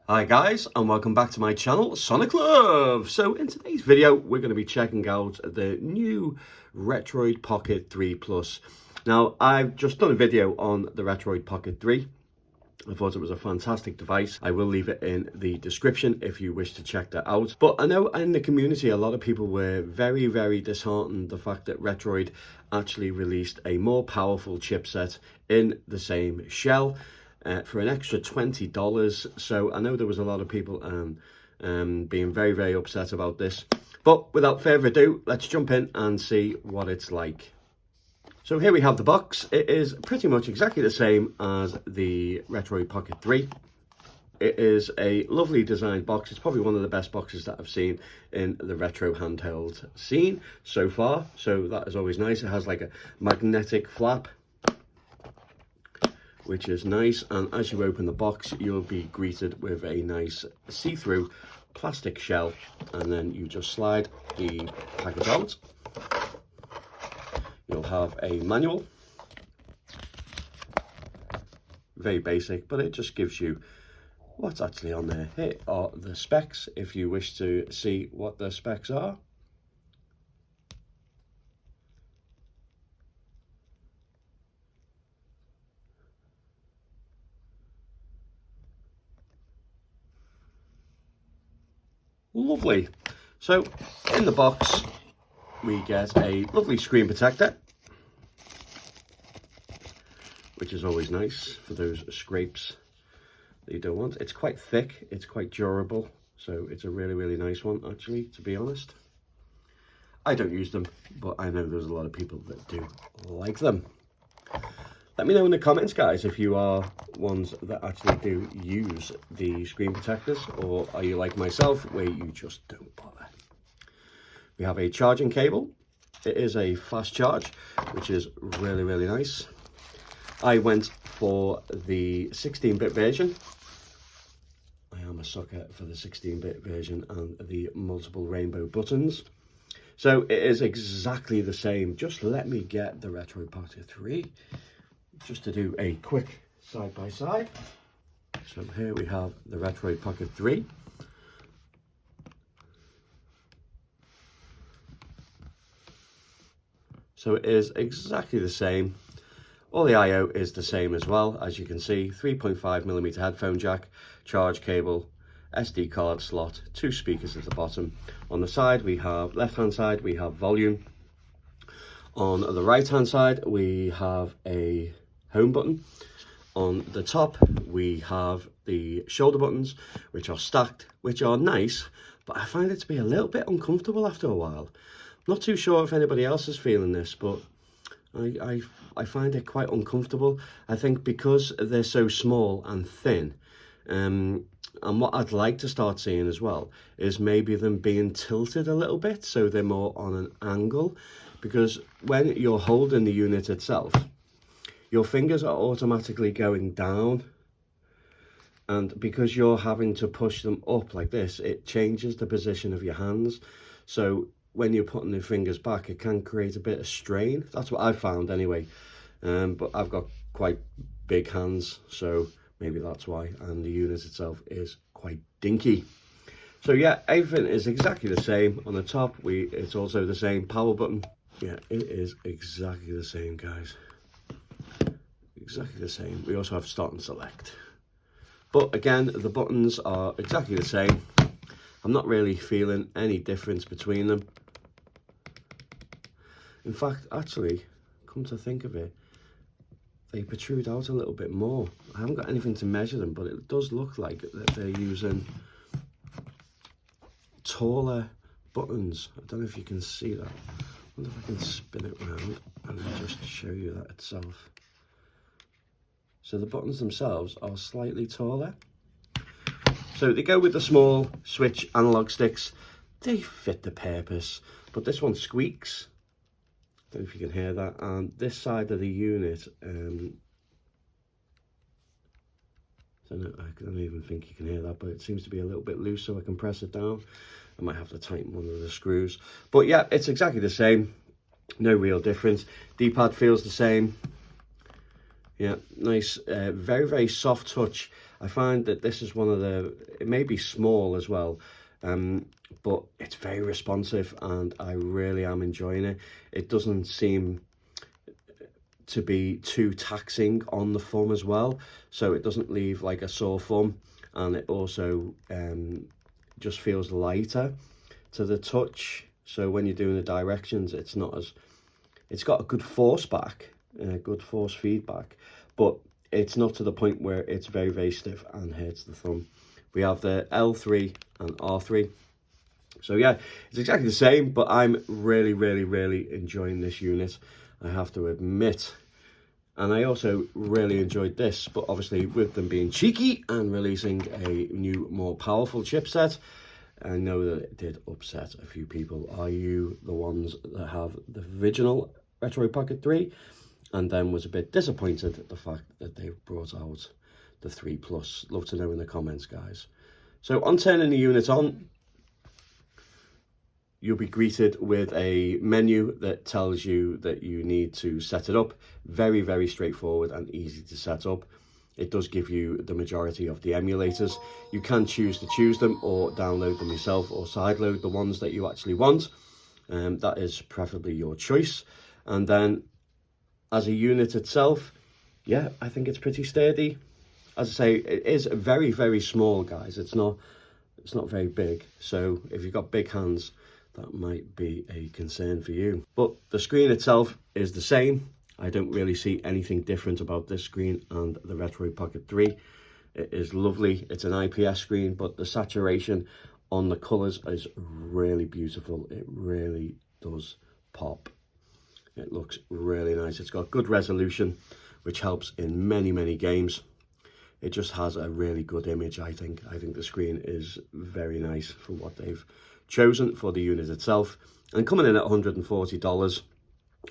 Hi guys, and welcome back to my channel, Sonic Love. So in today's video, we're going to be checking out the new Retroid Pocket 3 Plus. Now, I've just done a video on the Retroid Pocket 3. I thought it was a fantastic device. I will leave it in the description if you wish to check that out. But I know in the community, a lot of people were very, very disheartened the fact that Retroid actually released a more powerful chipset in the same shell. For an extra $20. So I know there was a lot of people being very, very upset about this. But without further ado, let's jump in and see what it's like. So here we have the box. It is pretty much exactly the same as the Retroid Pocket 3. It is a lovely designed box. It's probably one of the best boxes that I've seen in the retro handheld scene so far. So that is always nice. It has like a magnetic flap, which is nice, and as you open the box you'll be greeted with a nice see-through plastic shell, and then you just slide the package out. You'll have a manual, very basic, but it just gives you what's actually on there. Here are the specs if you wish to see what the specs are. Lovely. So in the box we get a lovely screen protector, which is always nice for those scrapes that you don't want. It's quite thick, it's quite durable, so it's a really, really nice one actually, to be honest. I don't use them, but I know there's a lot of people that do like them. Let me know in the comments, guys, if you are ones that actually do use the screen protectors, or are you like myself, where you just don't bother. We have a charging cable. It is a fast charge, which is really, really nice. I went for the 16-bit version. I am a sucker for the 16-bit version and the multiple rainbow buttons. So it is exactly the same. Just let me get the Retroid Pocket 3. Just to do a quick side-by-side. So here we have the Retroid Pocket 3. So it is exactly the same. All the I/O is the same as well, as you can see. 3.5mm headphone jack, charge cable, SD card slot, 2 speakers at the bottom. On the side we have, left-hand side, we have volume. On the right-hand side we have a home button. On the top we have the shoulder buttons, which are stacked, which are nice, but I find it to be a little bit uncomfortable after a while. Not too sure if anybody else is feeling this, but I find it quite uncomfortable. I think because they're so small and thin, and what I'd like to start seeing as well is maybe them being tilted a little bit so they're more on an angle, because when you're holding the unit itself, your fingers are automatically going down, and because you're having to push them up like this, it changes the position of your hands. So when you're putting your fingers back, it can create a bit of strain. That's what I found anyway. But I've got quite big hands, so maybe that's why. And the unit itself is quite dinky. So yeah, everything is exactly the same. On the top, it's also the same power button. Yeah, it is exactly the same, guys. Exactly the same. We also have start and select. But again, the buttons are exactly the same. I'm not really feeling any difference between them. In fact, actually, come to think of it, they protrude out a little bit more. I haven't got anything to measure them, but it does look like that they're using taller buttons. I don't know if you can see that. I wonder if I can spin it around and then just show you that itself. So the buttons themselves are slightly taller. So they go with the small switch analog sticks. They fit the purpose, but this one squeaks. I don't know if you can hear that. And this side of the unit, I don't even think you can hear that, but it seems to be a little bit loose, so I can press it down. I might have to tighten one of the screws. But yeah, it's exactly the same. No real difference. D-pad feels the same. Yeah, nice, very, very soft touch. I find that this is one of the, it may be small as well, but it's very responsive and I really am enjoying it. It doesn't seem to be too taxing on the thumb as well, so it doesn't leave like a sore thumb, and it also just feels lighter to the touch. So when you're doing the directions, it's not as, it's got a good force back, good force feedback, but it's not to the point where it's very, very stiff and hurts the thumb. We have the L3 and R3. So yeah, it's exactly the same, but I'm really, really, really enjoying this unit, I have to admit. And I also really enjoyed this, but obviously with them being cheeky and releasing a new, more powerful chipset, I know that it did upset a few people. Are you the ones that have the original Retroid Pocket 3 and then was a bit disappointed at the fact that they brought out the 3 Plus? Love to know in the comments, guys. So on turning the unit on, you'll be greeted with a menu that tells you that you need to set it up. Very, very straightforward and easy to set up. It does give you the majority of the emulators. You can choose to choose them or download them yourself or sideload the ones that you actually want. That is preferably your choice. And then as a unit itself, yeah, I think it's pretty sturdy. As I say, it is very, very small, guys. It's not very big. So if you've got big hands, that might be a concern for you. But the screen itself is the same. I don't really see anything different about this screen and the Retroid Pocket 3. It is lovely. It's an IPS screen, but the saturation on the colours is really beautiful. It really does pop. It looks really nice. It's got good resolution, which helps in many, many games. It just has a really good image, I think. I think the screen is very nice for what they've chosen for the unit itself. And coming in at $140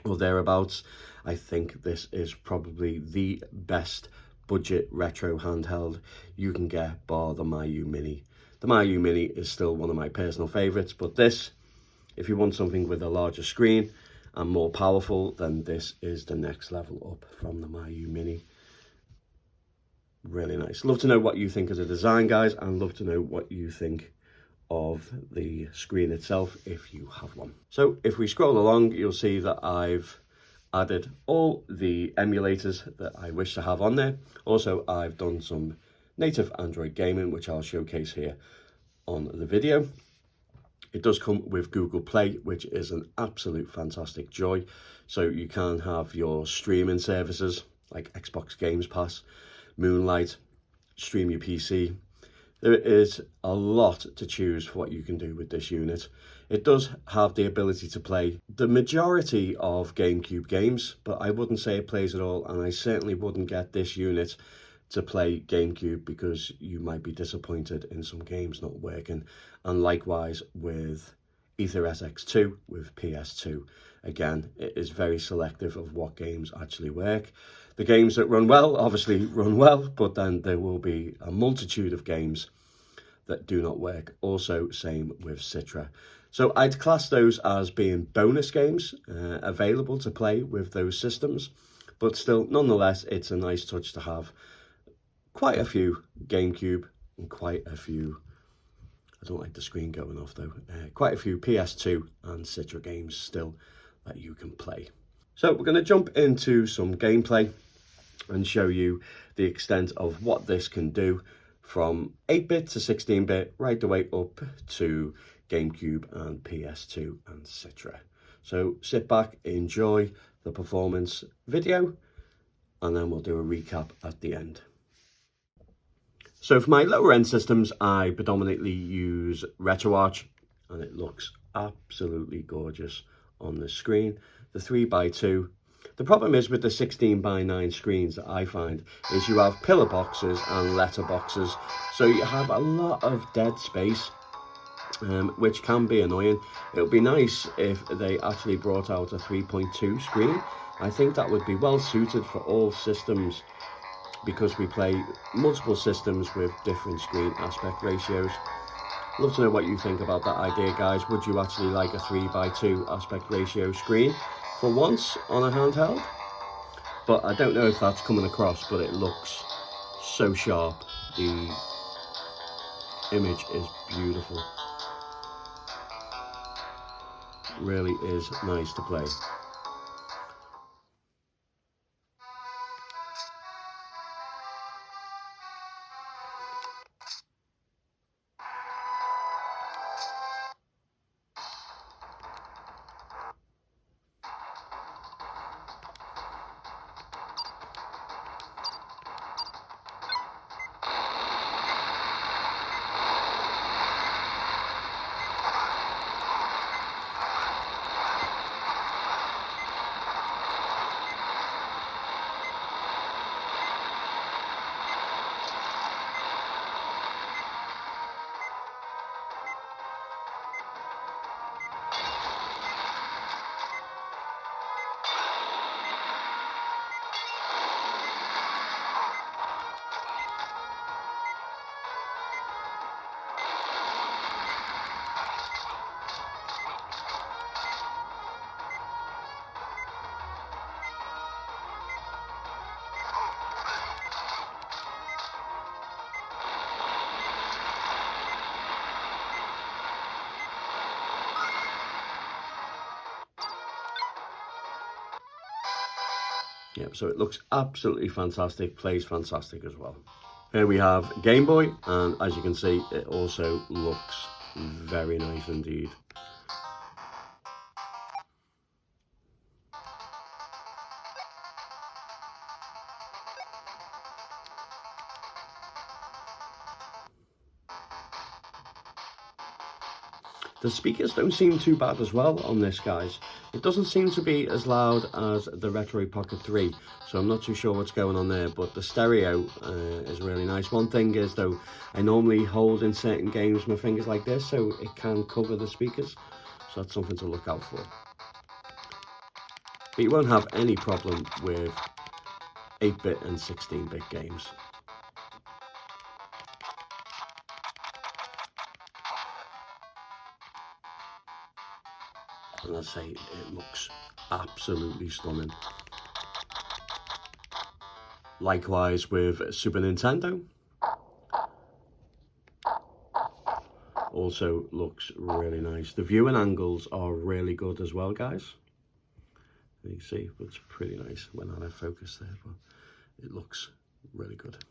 or thereabouts, I think this is probably the best budget retro handheld you can get, bar the Mayu Mini. The Mayu Mini is still one of my personal favorites, but this, if you want something with a larger screen and more powerful, then this is the next level up from the Mayu Mini. Really nice. Love to know what you think of the design, guys, and love to know what you think of the screen itself if you have one. So if we scroll along, you'll see that I've added all the emulators that I wish to have on there. Also, I've done some native Android gaming, which I'll showcase here on the video. It does come with Google Play, which is an absolute fantastic joy. So you can have your streaming services like Xbox Games Pass, Moonlight, stream your PC. There is a lot to choose for what you can do with this unit. It does have the ability to play the majority of GameCube games, but I wouldn't say it plays it all, and I certainly wouldn't get this unit to play GameCube because you might be disappointed in some games not working. And likewise with Ether SX2 with PS2. Again, it is very selective of what games actually work. The games that run well, obviously run well, but then there will be a multitude of games that do not work. Also, same with Citra. So I'd class those as being bonus games available to play with those systems, but still, nonetheless, it's a nice touch to have quite a few GameCube and quite a few, I don't like the screen going off though, quite a few PS2 and Citra games still that you can play. So we're going to jump into some gameplay and show you the extent of what this can do from 8-bit to 16-bit, right the way up to GameCube and PS2 and Citra. So sit back, enjoy the performance video, and then we'll do a recap at the end. So for my lower end systems, I predominantly use RetroArch, and it looks absolutely gorgeous on the screen. The 3x2. The problem is with the 16:9 screens that I find is you have pillar boxes and letter boxes, so you have a lot of dead space, which can be annoying. It would be nice if they actually brought out a 3.2 screen. I think that would be well suited for all systems because we play multiple systems with different screen aspect ratios. Love to know what you think about that idea, guys. Would you actually like a 3x2 aspect ratio screen for once on a handheld? but I don't know if that's coming across, but it looks so sharp. The image is beautiful. Really is nice to play. Yep, so it looks absolutely fantastic, plays fantastic as well. Here we have Game Boy, and as you can see, it also looks very nice indeed. The speakers don't seem too bad as well on this, guys. It doesn't seem to be as loud as the Retroid Pocket 3, so I'm not too sure what's going on there, but the stereo is really nice. One thing is, though, I normally hold in certain games my fingers like this, so it can cover the speakers, so that's something to look out for. But you won't have any problem with 8-bit and 16-bit games. And I say, it looks absolutely stunning. Likewise with Super Nintendo. Also looks really nice. The viewing angles are really good as well, guys. You see, it's pretty nice when out of focus there, but it looks really good.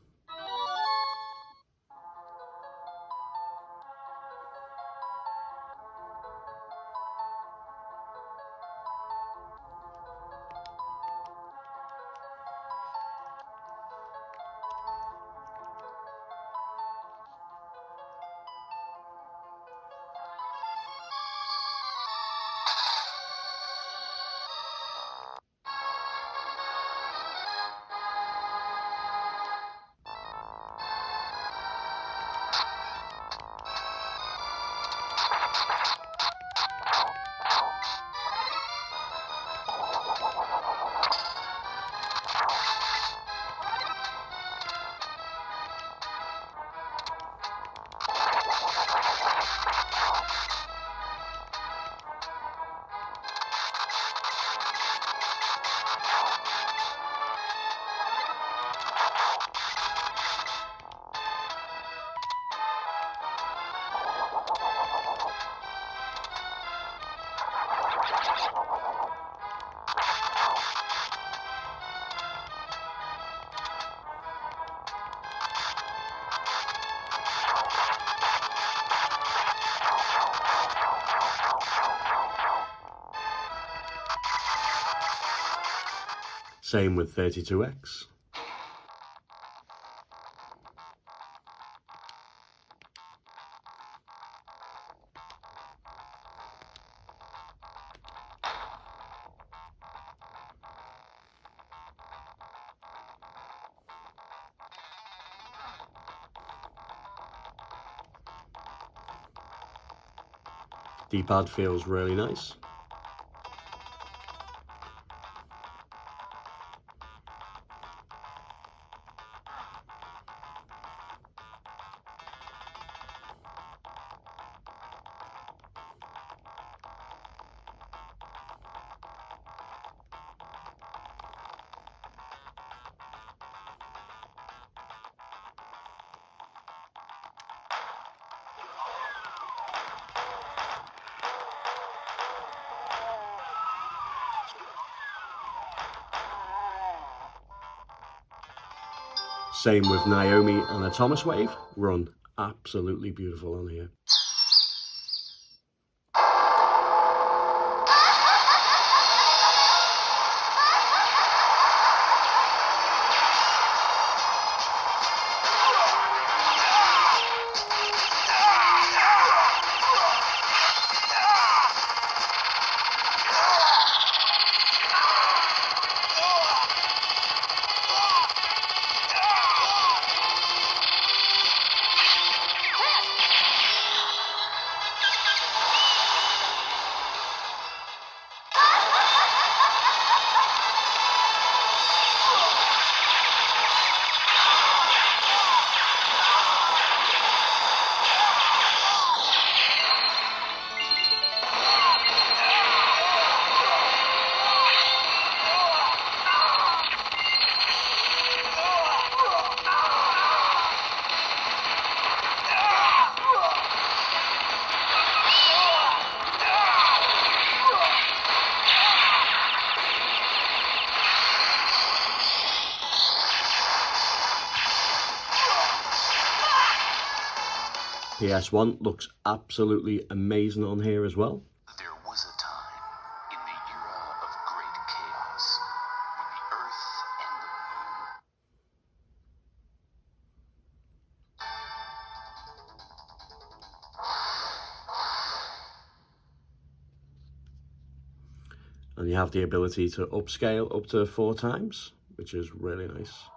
Same with 32X. D-pad feels really nice. Same with Naomi and a Thomas Wave, run absolutely beautiful on here. PS1 looks absolutely amazing on here as well. There was a time in the era of great chaos when the Earth and the moon. And you have the ability to upscale up to 4 times, which is really nice.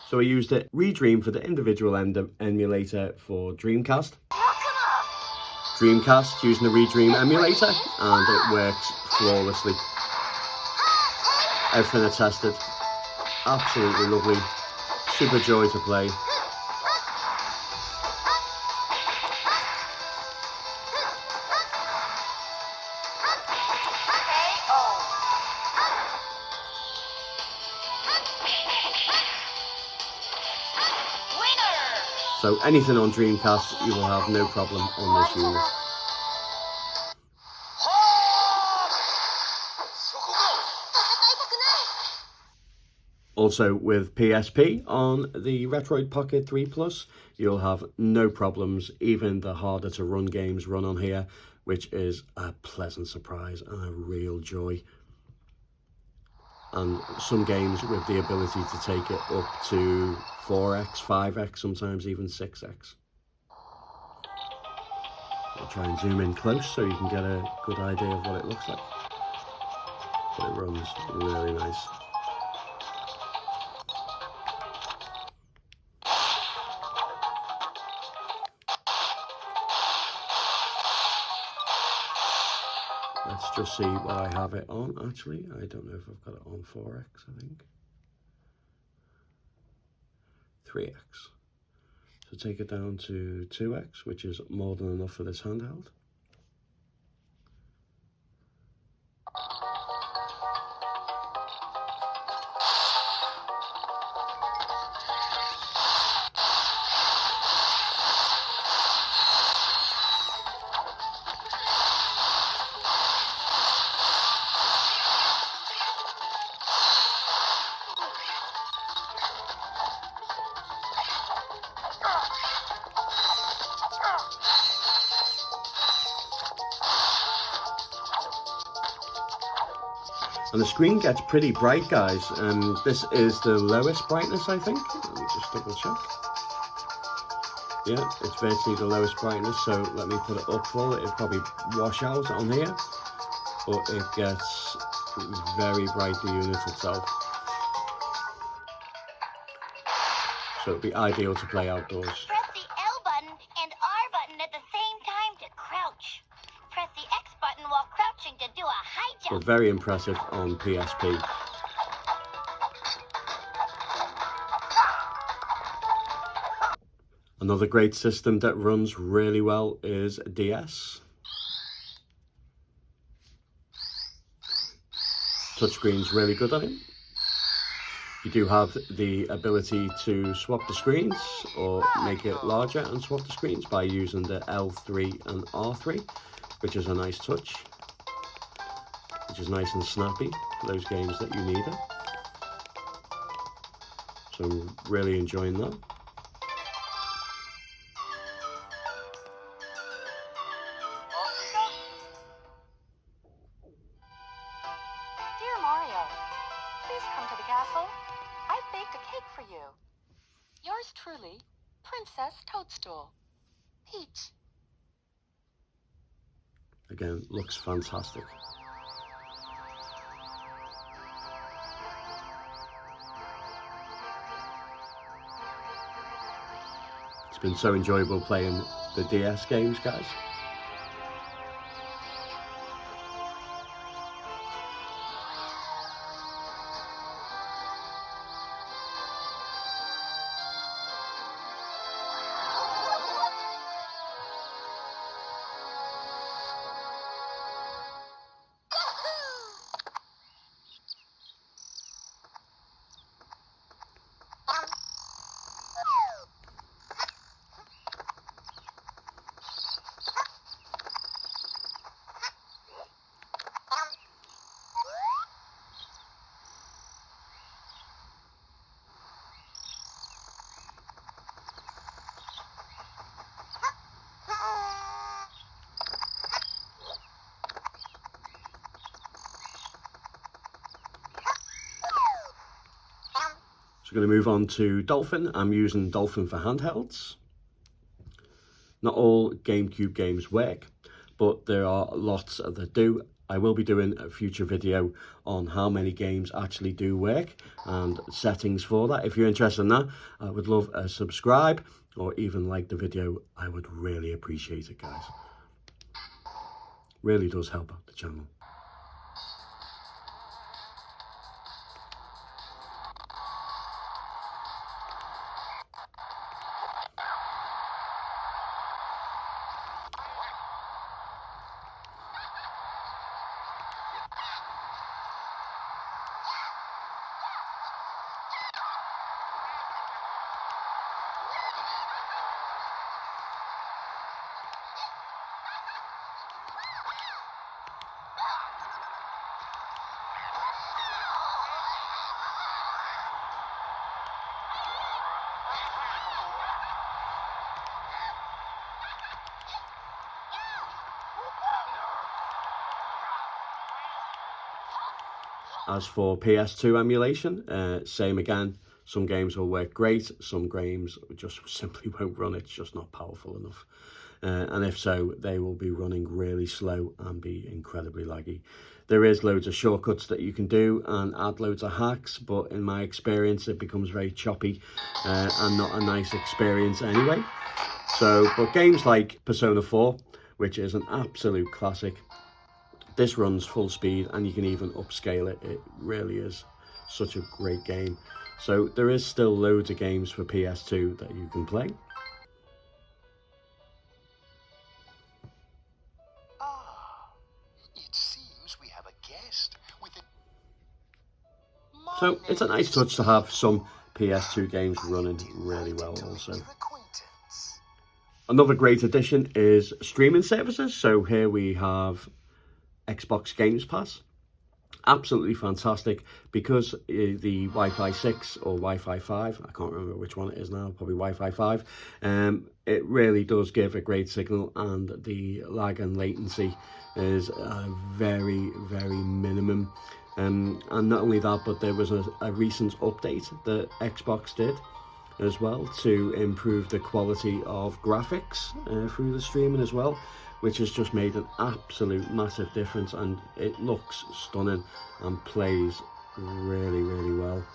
So I used it Redream for the individual emulator for Dreamcast. Dreamcast using the Redream emulator, and it works flawlessly. Everything I tested, absolutely lovely, super joy to play. So anything on Dreamcast, you will have no problem on this unit. Also with PSP on the Retroid Pocket 3 Plus, you'll have no problems. Even the harder to run games run on here, which is a pleasant surprise and a real joy. And some games with the ability to take it up to 4x, 5x, sometimes even 6x. I'll try and zoom in close so you can get a good idea of what it looks like. But it runs really nice. Let's just see what I have it on, actually. I don't know if I've got it on 4x, I think. 3x. So take it down to 2x, which is more than enough for this handheld. And the screen gets pretty bright, guys. This is the lowest brightness, I think. Let me just double check. Yeah, it's virtually the lowest brightness, so let me put it up full. It'll probably wash out on here, but it gets very bright, the unit itself. So it'll be ideal to play outdoors. Press the L button and R button at the same time to crouch. Press the X button while crouching to do a high jump. But very impressive on PSP. Another great system that runs really well is DS. Touchscreen's really good on it. You do have the ability to swap the screens or make it larger and swap the screens by using the L3 and R3, which is a nice touch, which is nice and snappy for those games that you need it. So I'm really enjoying that. Dear Mario, please come to the castle. I've baked a cake for you. Yours truly, Princess Toadstool. Peach. Again, looks fantastic. It's been so enjoyable playing the DS games, guys. So we're going to move on to Dolphin. I'm using Dolphin for handhelds. Not all GameCube games work, but there are lots that do. I will be doing a future video on how many games actually do work and settings for that. If you're interested in that, I would love a subscribe or even like the video. I would really appreciate it, guys. Really does help out the channel. As for PS2 emulation, same again. Some games will work great, some games just simply won't run, it's just not powerful enough. And if so, they will be running really slow and be incredibly laggy. There is loads of shortcuts that you can do and add loads of hacks, but in my experience it becomes very choppy and not a nice experience anyway. But games like Persona 4, which is an absolute classic, this runs full speed and you can even upscale it. It really is such a great game. So there is still loads of games for PS2 that you can play. It seems we have a guest with a... So it's a nice touch to have some PS2 games running really well also. Another great addition is streaming services. So here we have Xbox Games Pass. Absolutely fantastic because the Wi-Fi 6 or Wi-Fi 5, I can't remember which one it is now, probably Wi-Fi 5, it really does give a great signal and the lag and latency is very, very minimum. And not only that, but there was a recent update that Xbox did as well to improve the quality of graphics through the streaming as well, which has just made an absolute massive difference, and it looks stunning and plays really, really well.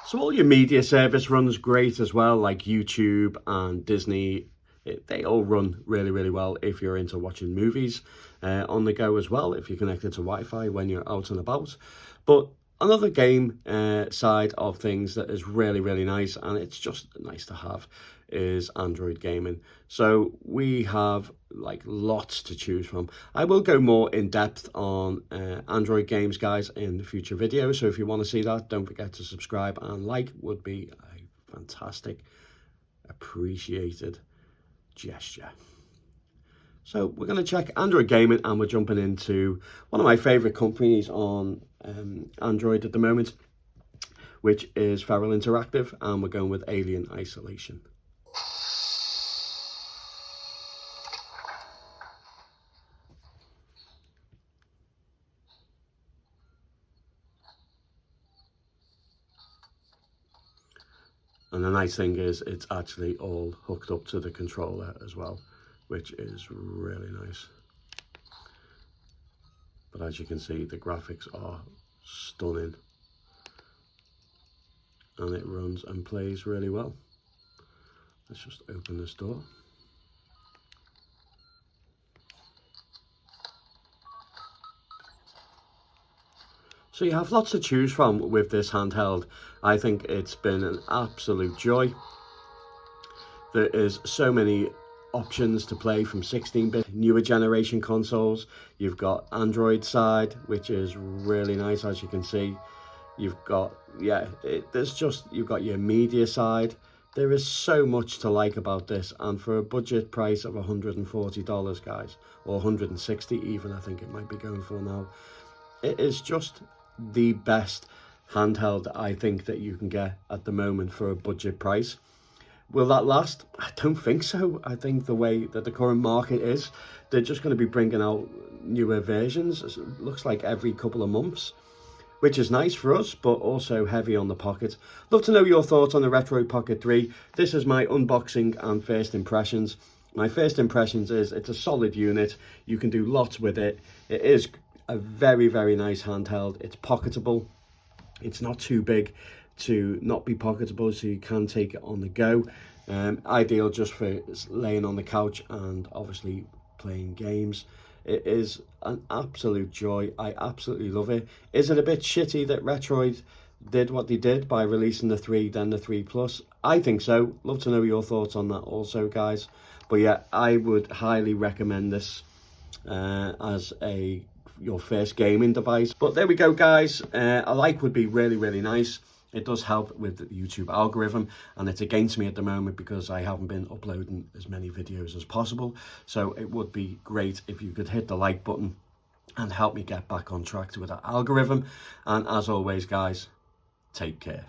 So all your media service runs great as well, like YouTube and Disney. They all run really, really well if you're into watching movies on the go as well, if you're connected to Wi-Fi when you're out and about. But another game side of things that is really, really nice, and it's just nice to have, is Android gaming. So we have like lots to choose from. I will go more in depth on Android games, guys, in future videos. So if you want to see that, don't forget to subscribe and like. Would be a fantastic, appreciated gesture. So we're going to check Android gaming, and we're jumping into one of my favorite companies on Android at the moment, which is Feral Interactive, and we're going with Alien Isolation. And the nice thing is it's actually all hooked up to the controller as well, which is really nice. But as you can see, the graphics are stunning, and it runs and plays really well. Let's just open this door. So you have lots to choose from with this handheld. I think it's been an absolute joy. There is so many options to play from 16-bit newer generation consoles. You've got Android side, which is really nice, as you can see. You've got, you've got your media side. There is so much to like about this, and for a budget price of $140, guys, or $160 even, I think it might be going for now. It is just the best handheld I think that you can get at the moment for a budget price. Will that last? I don't think so. I think the way that the current market is, they're just going to be bringing out newer versions. It looks like every couple of months, which is nice for us, but also heavy on the pocket. Love to know your thoughts on the Retroid Pocket 3. This is my unboxing and first impressions. My first impressions is it's a solid unit. You can do lots with it. It is a very, very nice handheld. It's pocketable. It's not too big to not be pocketable, so you can take it on the go. Ideal just for laying on the couch and obviously playing games. It is an absolute joy. I absolutely love it. Is it a bit shitty that Retroid did what they did by releasing the 3, then the 3 Plus? I think so. Love to know your thoughts on that also, guys. But yeah, I would highly recommend this as your first gaming device. But there we go, guys. A like would be really, really nice. It does help with the YouTube algorithm, and it's against me at the moment because I haven't been uploading as many videos as possible. So it would be great if you could hit the like button and help me get back on track with that algorithm. And as always, guys, take care.